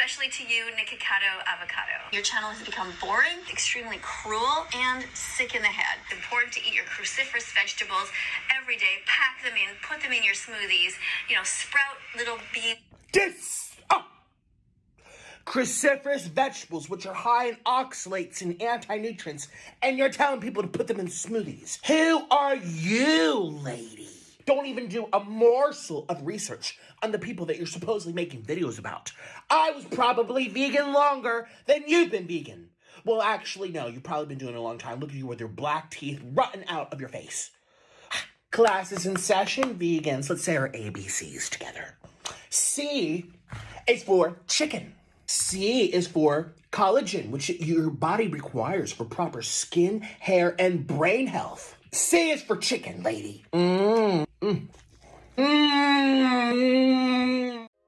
especially to you, Nikocado Avocado. Your channel has become boring, extremely cruel, and sick in the head. It's important to eat your cruciferous vegetables every day. Pack them in, put them in your smoothies, sprout little beans. Cruciferous vegetables, which are high in oxalates and anti-nutrients, and you're telling people to put them in smoothies. Who are you, lady? Don't even do a morsel of research on the people that you're supposedly making videos about. I was probably vegan longer than you've been vegan. Well, actually, no, you've probably been doing it a long time. Look at you with your black teeth rotting out of your face. Class is in session, vegans. Let's say our ABCs together. C is for chicken. C is for collagen, which your body requires for proper skin, hair, and brain health. C is for chicken, lady.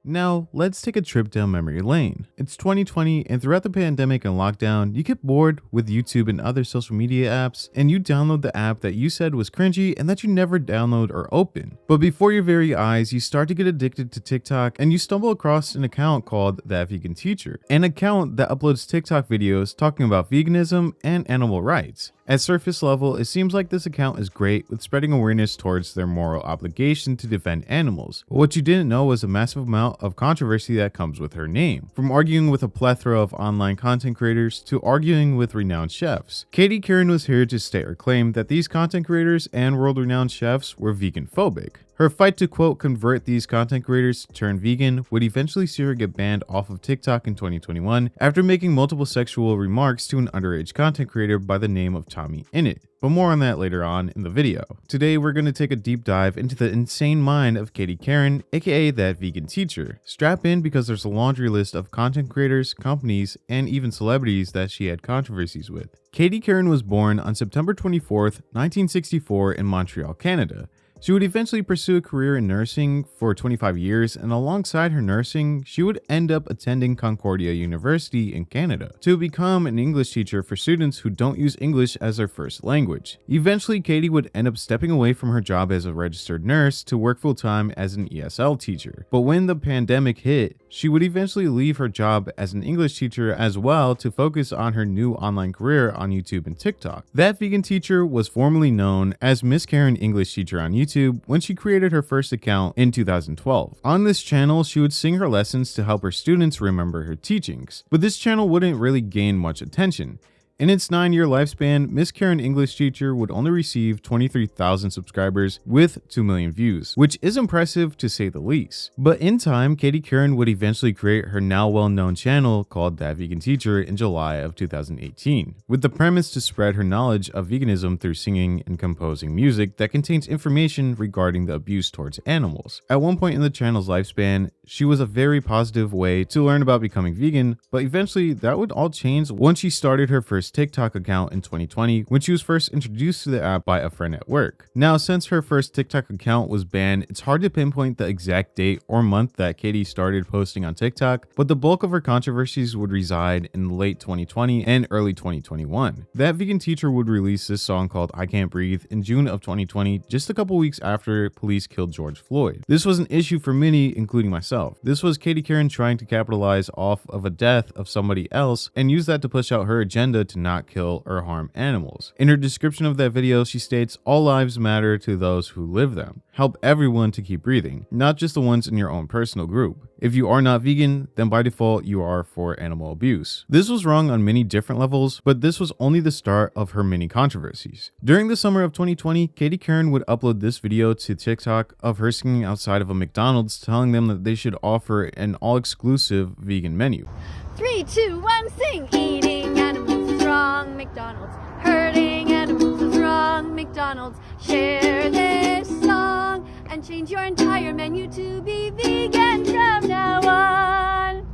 Now, let's take a trip down memory lane. It's 2020, and throughout the pandemic and lockdown, you get bored with YouTube and other social media apps, and you download the app that you said was cringy and that you never download or open. But before your very eyes, you start to get addicted to TikTok, and you stumble across an account called That Vegan Teacher, an account that uploads TikTok videos talking about veganism and animal rights. At surface level, it seems like this account is great with spreading awareness towards their moral obligation to defend animals. But what you didn't know was a massive amount of controversy that comes with her name. From arguing with a plethora of online content creators to arguing with renowned chefs. Katie Karen was here to state her claim that these content creators and world-renowned chefs were vegan phobic. Her fight to, quote, convert these content creators to turn vegan would eventually see her get banned off of TikTok in 2021 after making multiple sexual remarks to an underage content creator by the name of Tommy Innit. But more on that later on in the video. Today, we're going to take a deep dive into the insane mind of Katie Karen, aka That Vegan Teacher. Strap in because there's a laundry list of content creators, companies, and even celebrities that she had controversies with. Katie Karen was born on September 24th, 1964 in Montreal, Canada. She would eventually pursue a career in nursing for 25 years, and alongside her nursing, she would end up attending Concordia University in Canada to become an English teacher for students who don't use English as their first language. Eventually, Katie would end up stepping away from her job as a registered nurse to work full-time as an ESL teacher. But when the pandemic hit, she would eventually leave her job as an English teacher as well to focus on her new online career on YouTube and TikTok. That Vegan Teacher was formerly known as Miss Karen English Teacher on YouTube when she created her first account in 2012. On this channel, she would sing her lessons to help her students remember her teachings. But this channel wouldn't really gain much attention. In its 9-year lifespan, Miss Karen English Teacher would only receive 23,000 subscribers with 2 million views, which is impressive to say the least. But in time, Katie Karen would eventually create her now well-known channel called That Vegan Teacher in July of 2018, with the premise to spread her knowledge of veganism through singing and composing music that contains information regarding the abuse towards animals. At one point in the channel's lifespan, she was a very positive way to learn about becoming vegan, but eventually that would all change once she started her first TikTok account in 2020 when she was first introduced to the app by a friend at work. Now, since her first TikTok account was banned, it's hard to pinpoint the exact date or month that Katie started posting on TikTok, but the bulk of her controversies would reside in late 2020 and early 2021. That Vegan Teacher would release this song called I Can't Breathe in June of 2020, just a couple weeks after police killed George Floyd. This was an issue for many, including myself. This was Katie Karen trying to capitalize off of a death of somebody else and use that to push out her agenda to not kill or harm animals. In her description of that video, she states, "All lives matter to those who live them. Help everyone to keep breathing, not just the ones in your own personal group. If you are not vegan, then by default you are for animal abuse." This was wrong on many different levels, but this was only the start of her many controversies. During the summer of 2020, Katie Karen would upload this video to TikTok of her singing outside of a McDonald's, telling them that they should offer an all-exclusive vegan menu. 3, 2, 1, sing! Eating animals is wrong, McDonald's. Hurting animals is wrong, McDonald's. Share this song and change your entire menu to be vegan from now on.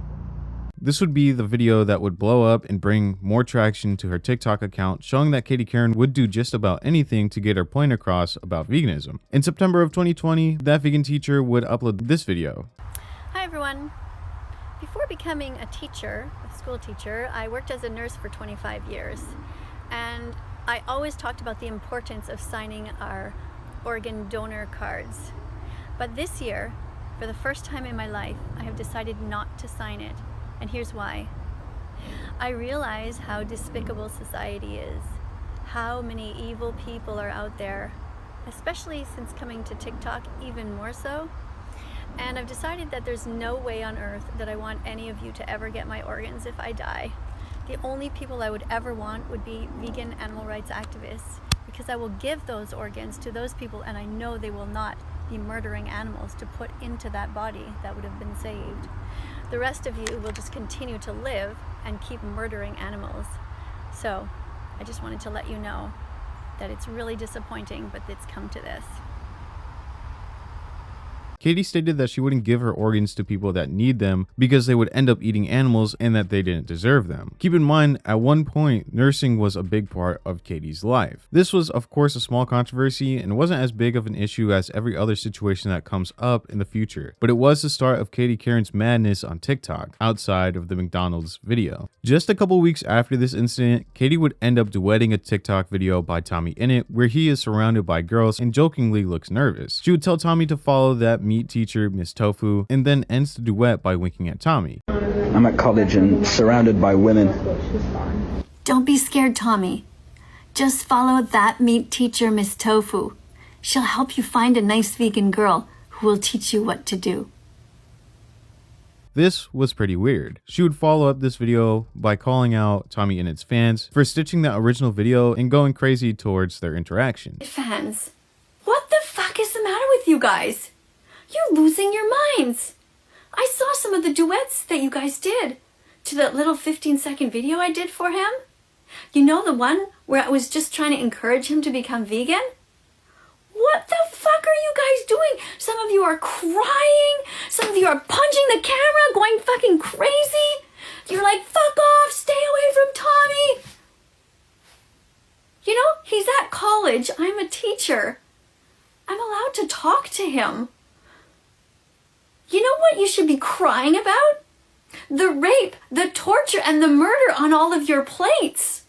This would be the video that would blow up and bring more traction to her TikTok account, showing that Katie Karen would do just about anything to get her point across about veganism. In September of 2020, That Vegan Teacher would upload this video. Hi everyone. Before becoming a teacher, a school teacher, I worked as a nurse for 25 years. And I always talked about the importance of signing our organ donor cards. But this year, for the first time in my life, I have decided not to sign it And here's why. I realize how despicable society is, how many evil people are out there, especially since coming to TikTok, even more so. And I've decided that there's no way on earth that I want any of you to ever get my organs if I die. The only people I would ever want would be vegan animal rights activists, because I will give those organs to those people and I know they will not be murdering animals to put into that body that would have been saved. The rest of you will just continue to live and keep murdering animals. So I just wanted to let you know that it's really disappointing, but it's come to this. Katie stated that she wouldn't give her organs to people that need them because they would end up eating animals and that they didn't deserve them. Keep in mind, at one point, nursing was a big part of Katie's life. This was, of course, a small controversy and wasn't as big of an issue as every other situation that comes up in the future, but it was the start of Katie Karen's madness on TikTok, outside of the McDonald's video. Just a couple weeks after this incident, Katie would end up duetting a TikTok video by Tommy Innit, where he is surrounded by girls and jokingly looks nervous. She would tell Tommy to follow that meat teacher, Miss Tofu, and then ends the duet by winking at Tommy. I'm at college and surrounded by women. Don't be scared, Tommy. Just follow that meat teacher, Miss Tofu. She'll help you find a nice vegan girl who will teach you what to do. This was pretty weird. She would follow up this video by calling out Tommy and its fans for stitching that original video and going crazy towards their interaction. Fans, what the fuck is the matter with you guys? You're losing your minds. I saw some of the duets that you guys did to that little 15-second video I did for him. You know, the one where I was just trying to encourage him to become vegan? What the fuck are you guys doing? Some of you are crying. Some of you are punching the camera, going fucking crazy. You're like, fuck off, stay away from Tommy. You know, he's at college. I'm a teacher. I'm allowed to talk to him. You know what you should be crying about? The rape, the torture, and the murder on all of your plates.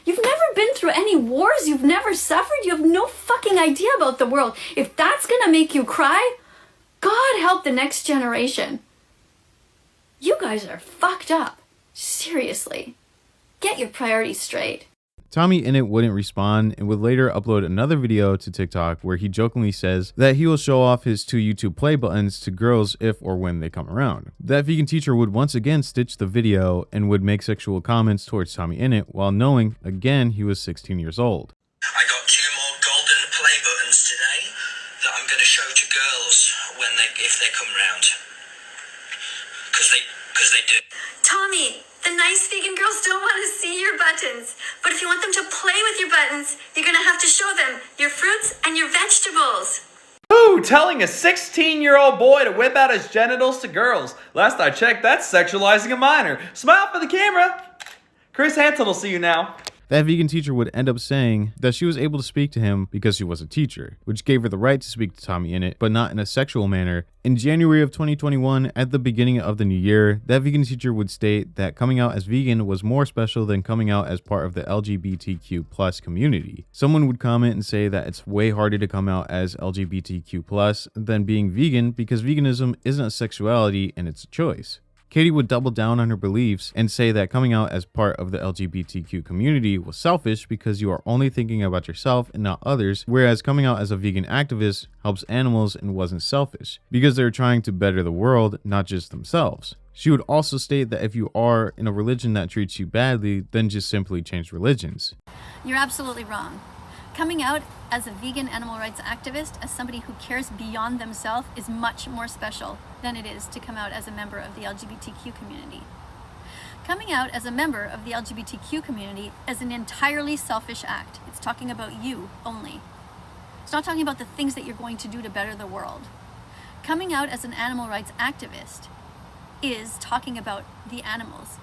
You've never been through any wars. You've never suffered. You have no fucking idea about the world. If that's gonna make you cry, God help the next generation. You guys are fucked up. Seriously. Get your priorities straight. Tommy Innit wouldn't respond and would later upload another video to TikTok where he jokingly says that he will show off his 2 YouTube play buttons to girls if or when they come around. That vegan teacher would once again stitch the video and would make sexual comments towards Tommy Innit while knowing, again, he was 16 years old. I got 2 more golden play buttons today that I'm going to show to girls if they come round. Because they do. Tommy, the nice vegan girls don't want to see your buttons. But if you want them to play with your buttons, you're going to have to show them your fruits and your vegetables. Ooh, telling a 16-year-old boy to whip out his genitals to girls. Last I checked, that's sexualizing a minor. Smile for the camera. Chris Hansen will see you now. That vegan teacher would end up saying that she was able to speak to him because she was a teacher, which gave her the right to speak to Tommy Innit, but not in a sexual manner. In January of 2021, at the beginning of the new year, that vegan teacher would state that coming out as vegan was more special than coming out as part of the LGBTQ+ community. Someone would comment and say that it's way harder to come out as LGBTQ+ than being vegan because veganism isn't a sexuality and it's a choice. Katie would double down on her beliefs and say that coming out as part of the LGBTQ community was selfish because you are only thinking about yourself and not others, whereas coming out as a vegan activist helps animals and wasn't selfish because they're trying to better the world, not just themselves. She would also state that if you are in a religion that treats you badly, then just simply change religions. You're absolutely wrong. Coming out as a vegan animal rights activist, as somebody who cares beyond themselves, is much more special than it is to come out as a member of the LGBTQ community. Coming out as a member of the LGBTQ community is an entirely selfish act. It's talking about you only. It's not talking about the things that you're going to do to better the world. Coming out as an animal rights activist is talking about the animals,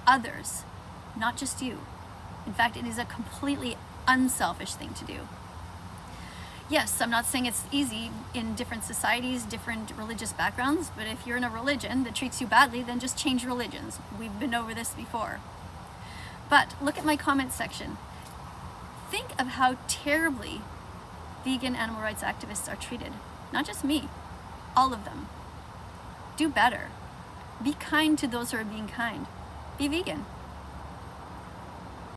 others, not just you. In fact, it is a completely unselfish thing to do. Yes, I'm not saying it's easy in different societies, different religious backgrounds, but if you're in a religion that treats you badly, then just change religions. We've been over this before. But look at my comment section. Think of how terribly vegan animal rights activists are treated. Not just me, all of them. Do better. Be kind to those who are being kind. Be vegan.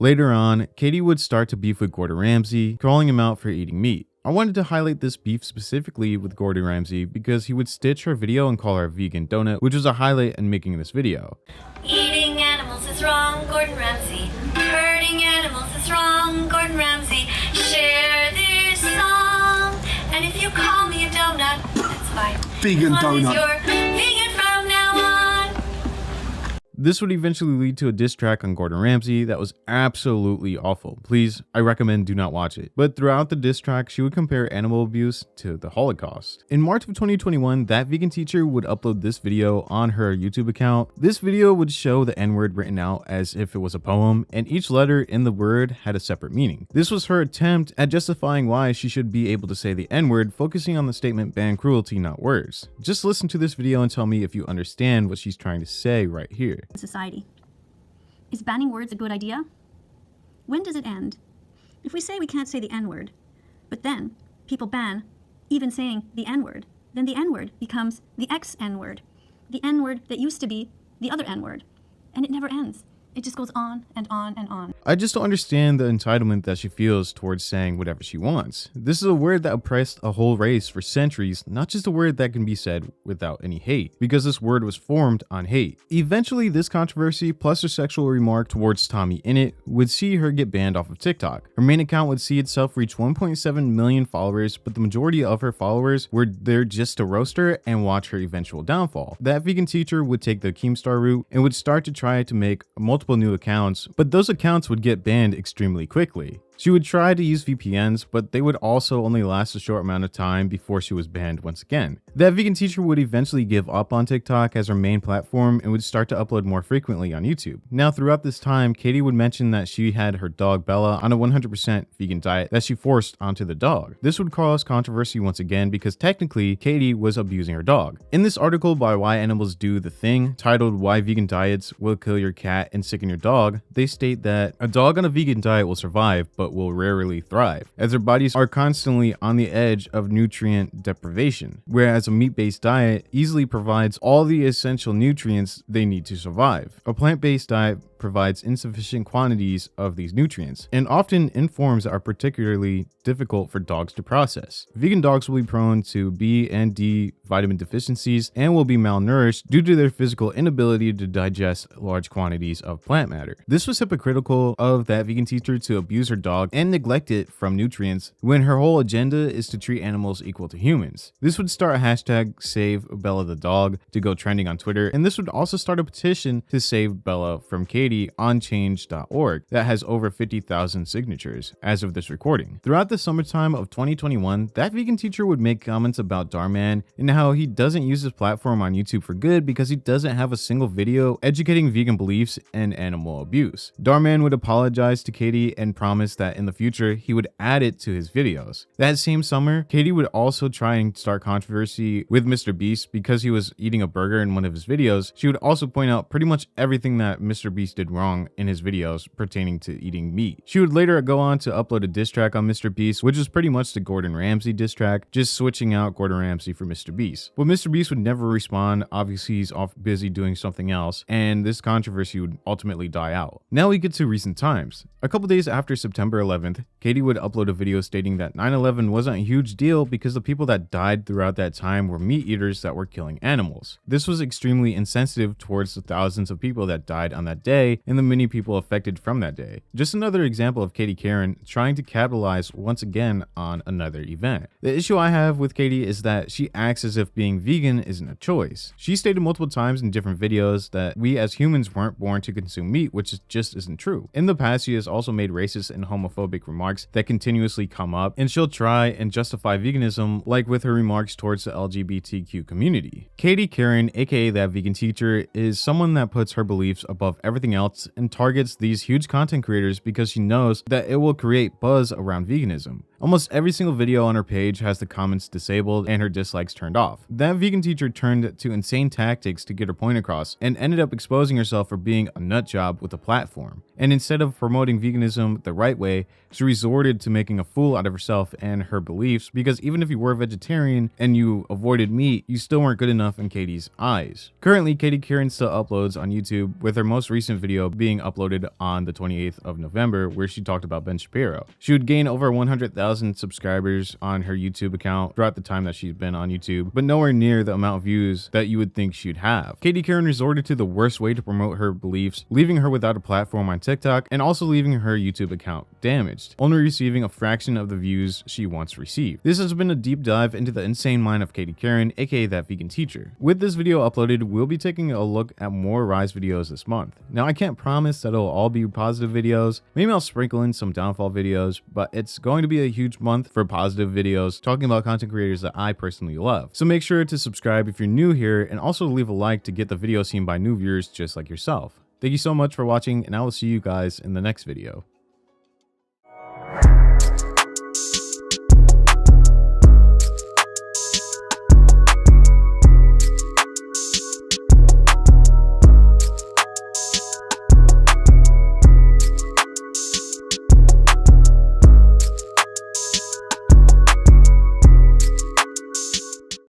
Later on, Katie would start to beef with Gordon Ramsay, calling him out for eating meat. I wanted to highlight this beef specifically with Gordon Ramsay because he would stitch her video and call her a vegan donut, which was a highlight in making this video. Eating animals is wrong, Gordon Ramsay. Hurting animals is wrong, Gordon Ramsay. Share this song, and if you call me a donut, that's fine. Vegan as long donut. As you're vegan from now on. This would eventually lead to a diss track on Gordon Ramsay that was absolutely awful. Please, I recommend do not watch it. But throughout the diss track, she would compare animal abuse to the Holocaust. In March of 2021, that vegan teacher would upload this video on her YouTube account. This video would show the N-word written out as if it was a poem, and each letter in the word had a separate meaning. This was her attempt at justifying why she should be able to say the N-word, focusing on the statement ban cruelty, not words. Just listen to this video and tell me if you understand what she's trying to say right here. Society. Is banning words a good idea? When does it end? If we say we can't say the N-word, but then people ban even saying the N-word, then the N-word becomes the X-N-word, the N-word that used to be the other N-word, and it never ends. It just goes on and on and on. I just don't understand the entitlement that she feels towards saying whatever she wants. This is a word that oppressed a whole race for centuries, not just a word that can be said without any hate, because this word was formed on hate. Eventually, this controversy, plus her sexual remark towards Tommy Innit, would see her get banned off of TikTok. Her main account would see itself reach 1.7 million followers, but the majority of her followers were there just to roast her and watch her eventual downfall. That vegan teacher would take the Keemstar route and would start to try to make multiple new accounts, but those accounts would get banned extremely quickly. She would try to use VPNs, but they would also only last a short amount of time before she was banned once again. That vegan teacher would eventually give up on TikTok as her main platform and would start to upload more frequently on YouTube. Now, throughout this time, Katie would mention that she had her dog Bella on a 100% vegan diet that she forced onto the dog. This would cause controversy once again because technically Katie was abusing her dog. In this article by Why Animals Do the Thing, titled Why Vegan Diets Will Kill Your Cat and Sicken Your Dog, they state that a dog on a vegan diet will survive, but will rarely thrive, as their bodies are constantly on the edge of nutrient deprivation, whereas a meat-based diet easily provides all the essential nutrients they need to survive. A plant-based diet provides insufficient quantities of these nutrients, and often in forms that are particularly difficult for dogs to process. Vegan dogs will be prone to B and D vitamin deficiencies and will be malnourished due to their physical inability to digest large quantities of plant matter. This was hypocritical of that vegan teacher to abuse her dog and neglect it from nutrients when her whole agenda is to treat animals equal to humans. This would start a hashtag Save Bella the Dog to go trending on Twitter, and this would also start a petition to save Bella from Katie on change.org that has over 50,000 signatures as of this recording. Throughout the summertime of 2021, that vegan teacher would make comments about Darman and how he doesn't use his platform on YouTube for good because he doesn't have a single video educating vegan beliefs and animal abuse. Darman would apologize to Katie and promise that in the future he would add it to his videos. That same summer, Katie would also try and start controversy with Mr. Beast because he was eating a burger in one of his videos. She would also point out pretty much everything that Mr. Beast did wrong in his videos pertaining to eating meat. She would later go on to upload a diss track on Mr. Beast, which is pretty much the Gordon Ramsay diss track, just switching out Gordon Ramsay for Mr. Beast. But Mr. Beast would never respond. Obviously, he's off busy doing something else, and this controversy would ultimately die out. Now we get to recent times. A couple days after September 11th, Katie would upload a video stating that 9/11 wasn't a huge deal because the people that died throughout that time were meat eaters that were killing animals. This was extremely insensitive towards the thousands of people that died on that day and the many people affected from that day. Just another example of Katie Karen trying to capitalize once again on another event. The issue I have with Katie is that she acts as if being vegan isn't a choice. She stated multiple times in different videos that we as humans weren't born to consume meat, which just isn't true. In the past, she has also made racist and homophobic remarks that continuously come up, and she'll try and justify veganism, like with her remarks towards the LGBTQ community. Katie Karen, aka that vegan teacher, is someone that puts her beliefs above everything else and targets these huge content creators because she knows that it will create buzz around veganism. Almost every single video on her page has the comments disabled and her dislikes turned off. That vegan teacher turned to insane tactics to get her point across and ended up exposing herself for being a nut job with a platform. And instead of promoting veganism the right way, she resorted to making a fool out of herself and her beliefs, because even if you were a vegetarian and you avoided meat, you still weren't good enough in Katie's eyes. Currently, Katie Kieran still uploads on YouTube, with her most recent video being uploaded on the 28th of November, where she talked about Ben Shapiro. She would gain over 100,000 subscribers on her YouTube account throughout the time that she's been on YouTube, but nowhere near the amount of views that you would think she'd have. Katie Kieran resorted to the worst way to promote her beliefs, leaving her without a platform on TikTok and also leaving her YouTube account damaged, only receiving a fraction of the views she once received. This has been a deep dive into the insane mind of Katie Kieran, aka that vegan teacher. With this video uploaded, we'll be taking a look at more Rise videos this month. Now, I can't promise that it'll all be positive videos. Maybe I'll sprinkle in some downfall videos, but it's going to be a huge month for positive videos talking about content creators that I personally love. So make sure to subscribe if you're new here, and also leave a like to get the video seen by new viewers just like yourself. Thank you so much for watching, and I will see you guys in the next video.